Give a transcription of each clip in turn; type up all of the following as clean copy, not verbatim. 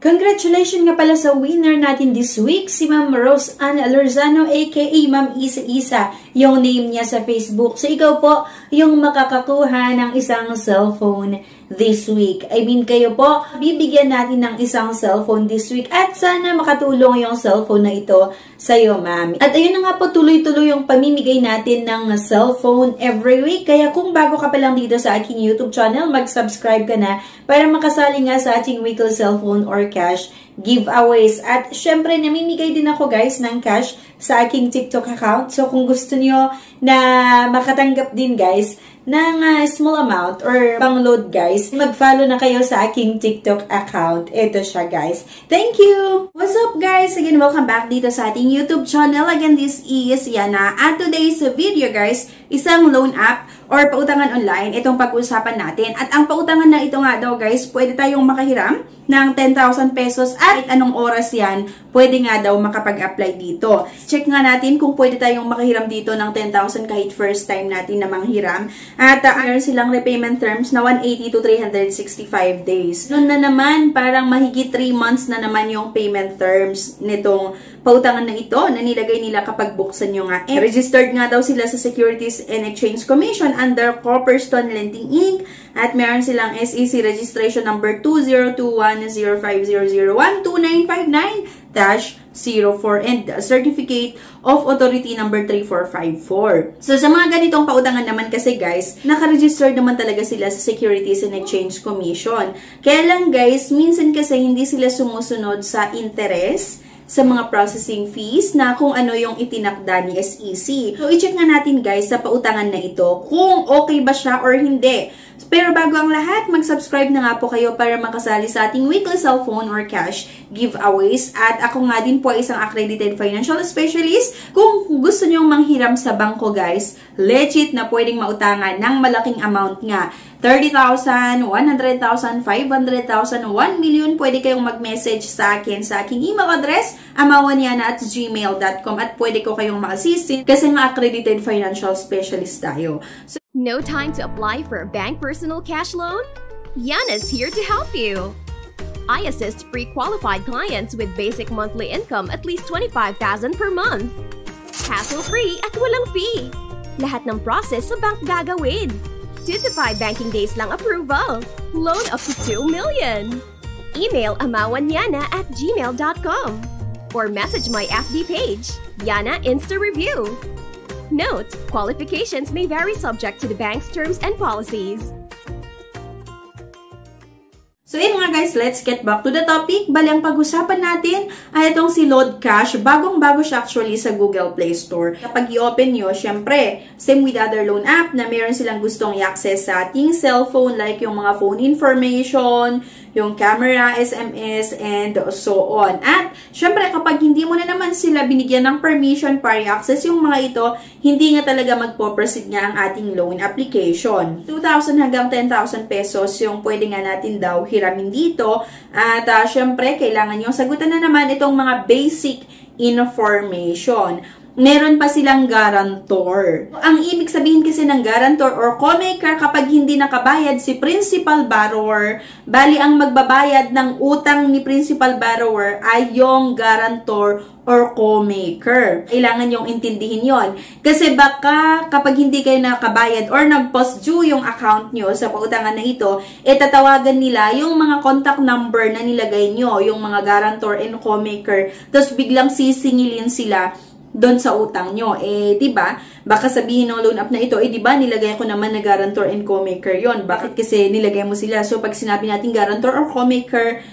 Congratulations nga pala sa winner natin this week, si Ma'am Rose Ann Alorzano aka Ma'am Isa-Isa, yung name niya sa Facebook. So ikaw po yung makakakuha ng isang cellphone this week. I mean kayo po, bibigyan natin ng isang cellphone this week at sana makatulong yung cellphone na ito sa'yo, ma'am. At ayun na nga po, tuloy-tuloy yung pamimigay natin ng cellphone every week. Kaya kung bago ka pa lang dito sa aking YouTube channel, mag-subscribe ka na para makasali nga sa ating weekly cellphone or cash giveaways. At syempre, namimigay din ako guys ng cash sa aking TikTok account. So kung gusto niyo na makatanggap din guys ng small amount or pang-load guys, mag-follow na kayo sa aking TikTok account. Ito siya guys. Thank you! What's up guys? Again, welcome back dito sa ating YouTube channel. Again, this is Yana. At today's video guys, isang loan app or pautangan online, itong pag-usapan natin. At ang pautangan na ito nga daw guys, pwede tayong makahiram ng 10,000 pesos at anong oras yan, pwede nga daw makapag-apply dito. Check nga natin kung pwede tayong makahiram dito ng 10,000 kahit first time natin na manghiram. At meron silang repayment terms na 180 to 365 days. Noon na naman, parang mahigit 3 months na naman yung payment terms nitong pautangan na ito na nilagay nila kapag buksan nyo nga. Registered nga daw sila sa Securities and Exchange Commission under Copperstone Lending Inc. At meron silang SEC registration number 2021-05001299-04 and Certificate of Authority number 3454. So sa mga ganitong pautangan naman kasi guys, nakaregister naman talaga sila sa Securities and Exchange Commission. Kaya lang guys, minsan kasi hindi sila sumusunod sa interest sa mga processing fees na kung ano yung itinakda ni SEC. So, i-check nga natin guys sa pautangan na ito kung okay ba siya or hindi. Pero bago ang lahat, mag-subscribe na nga po kayo para makasali sa ating weekly cellphone or cash giveaways. At ako nga din po ay isang accredited financial specialist. Kung gusto nyong manghiram sa bangko guys, legit na pwedeng mautangan ng malaking amount nga. 30,000, 100,000, 500,000, 1 million, pwede kayong mag-message sa akin sa aking email address, amawanyana@gmail.com at pwede ko kayong ma-assist kasi nga accredited financial specialist tayo. So, no time to apply for a bank personal cash loan? Yana's here to help you. I assist pre-qualified clients with basic monthly income at least 25,000 per month. Hassle-free at walang fee. Lahat ng process sa bank gagawin. 2 to 5 banking days lang approval. Loan up to 2 million. Email amawanyana@gmail.com or message my FB page, Yana Insta Review. Note, qualifications may vary subject to the bank's terms and policies. So yun nga guys, let's get back to the topic. Bali, ang pag-usapan natin ay itong si Load Cash. Bagong-bago siya actually sa Google Play Store. Kapag i-open nyo, syempre, same with other loan app na meron silang gustong i-access sa ating cellphone like yung mga phone information, yung camera, SMS, and so on. At syempre, kapag hindi mo na naman sila binigyan ng permission para i-access yung mga ito, hindi nga talaga magpo-proceed nga ang ating loan application. 2,000 hanggang 10,000 pesos yung pwede nga natin daw hiramin dito. At syempre, kailangan yung sagutan na naman itong mga basic information. Meron pa silang guarantor. Ang ibig sabihin kasi ng guarantor or co-maker kapag hindi nakabayad si principal borrower, bali ang magbabayad ng utang ni principal borrower ay yung guarantor or co-maker. Kailangan yung intindihin yon. Kasi baka kapag hindi kayo nakabayad or nag-post due yung account nyo sa pautangan na ito, tatawagan nila yung mga contact number na nilagay nyo, yung mga guarantor and co-maker, tapos biglang sisingilin sila doon sa utang nyo. Diba? Baka sabihin ng loan app na ito, diba, nilagay ko naman na guarantor and co-maker yon. Bakit kasi nilagay mo sila? So, pag sinabi natin guarantor or co-maker,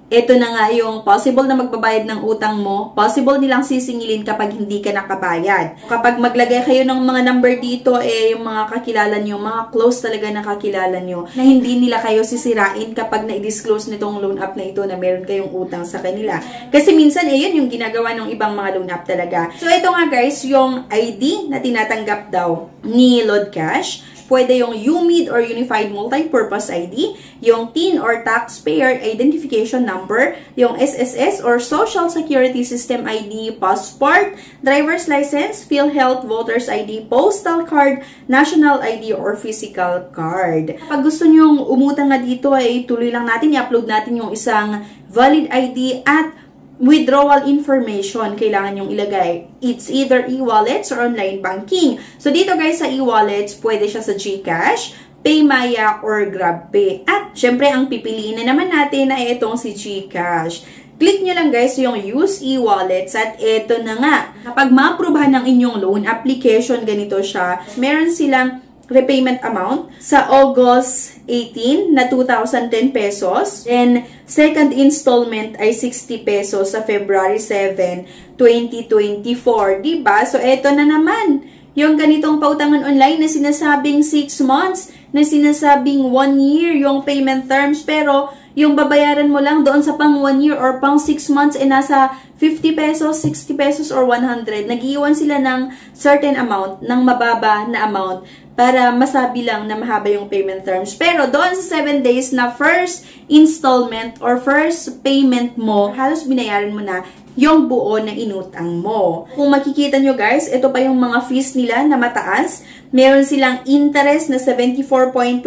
ito na nga yung possible na magbabayad ng utang mo, possible nilang sisingilin kapag hindi ka nakabayad. Kapag maglagay kayo ng mga number dito, yung mga kakilala nyo, mga close talaga na kakilala nyo, na hindi nila kayo sisirain kapag na-disclose nitong loan app na ito na meron kayong utang sa kanila. Kasi minsan, yun yung ginagawa ng ibang mga loan app talaga. So, ito nga guys, yung ID na tinatanggap daw ni Load Cash. pwede yung UMID or Unified Multi-Purpose ID, yung TIN or Taxpayer Identification Number, yung SSS or Social Security System ID, passport, driver's license, PhilHealth Voters ID, postal card, national ID or physical card. Pag gusto nyong umutang nga dito ay tuloy lang natin, i-upload natin yung isang valid ID at withdrawal information, kailangan yung ilagay. It's either e-wallets or online banking. So, dito guys sa e-wallets, pwede siya sa GCash, PayMaya, or GrabPay. At, syempre, ang pipiliin na naman natin ay itong si GCash. Click nyo lang guys yung use e-wallets at ito na nga. Kapag ma-aprobahan ng inyong loan application, ganito siya. Meron silang repayment amount sa August 18 na 2,010 pesos. Then, second installment ay 60 pesos sa February 7, 2024. Diba? So, eto na naman. Yung ganitong pautangan online na sinasabing 6 months, na sinasabing 1 year yung payment terms, pero yung babayaran mo lang doon sa pang 1 year or pang 6 months ay nasa 50 pesos, 60 pesos, or 100. Nag-iwan sila ng certain amount, ng mababa na amount, para masabi lang na mahaba yung payment terms. Pero doon sa 7 days na first installment or first payment mo, halos binayaran mo na yung buo na inutang mo. Kung makikita nyo guys, ito pa yung mga fees nila na mataas. Meron silang interest na 74.1,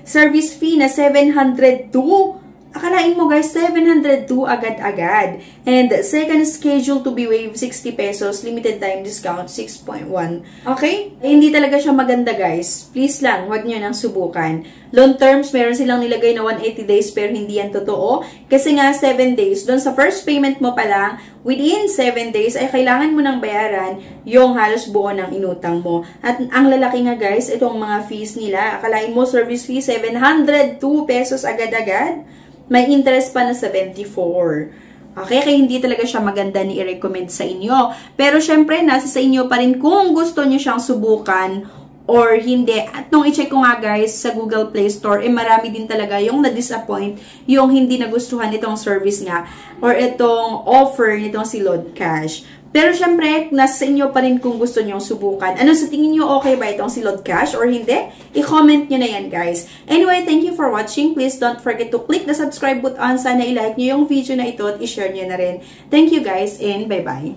service fee na 702. Akalain mo guys, 702 agad-agad. And second schedule to be waived, 60 pesos. Limited time discount, 6.1. Okay? Hindi talaga siya maganda guys. Please lang, huwag nyo nang subukan. Loan terms, meron silang nilagay na 180 days pero hindi yan totoo. Kasi nga 7 days. Doon sa first payment mo pa lang, within 7 days ay kailangan mo nang bayaran yung halos buo ng inutang mo. At ang lalaki nga guys, itong mga fees nila. Akalain mo service fee, 702 pesos agad-agad. May interest pa na 74. Okay? Kaya hindi talaga siya maganda ni i-recommend sa inyo. Pero syempre, nasa sa inyo pa rin kung gusto nyo siyang subukan or hindi. At nung i-check ko nga guys sa Google Play Store, marami din talaga yung na-disappoint, yung hindi nagustuhan itong service nga or itong offer nitong si Lod Cash. Pero syempre, nasa inyo pa rin kung gusto nyo subukan. Ano sa tingin nyo, okay ba itong si Lod Cash or hindi? I-comment nyo na yan guys. Anyway, thank you for watching. Please don't forget to click the subscribe button. Sana i-like nyo yung video na ito at i-share nyo na rin. Thank you guys and bye-bye.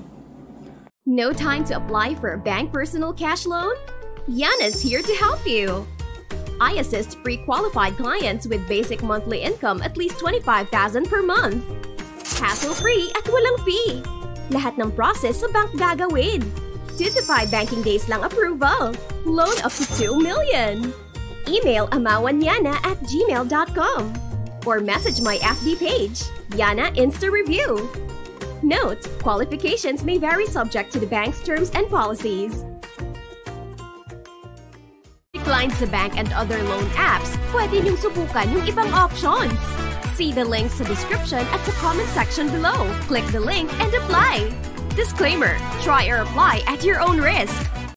No time to apply for a bank personal cash loan? Yana's here to help you. I assist pre-qualified clients with basic monthly income at least 25,000 per month. Hassle-free at walang fee. Lahat ng process sa bank gagawin. 2 to 5 banking days lang approval. Loan up to 2 million. Email amawanyana@gmail.com or message my FB page, Yana Insta Review. Note, qualifications may vary subject to the bank's terms and policies. Declines sa bank and other loan apps, pwede niyong subukan yung ibang options. See the links sa description at sa comment section below. Click the link and apply. Disclaimer, try or apply at your own risk.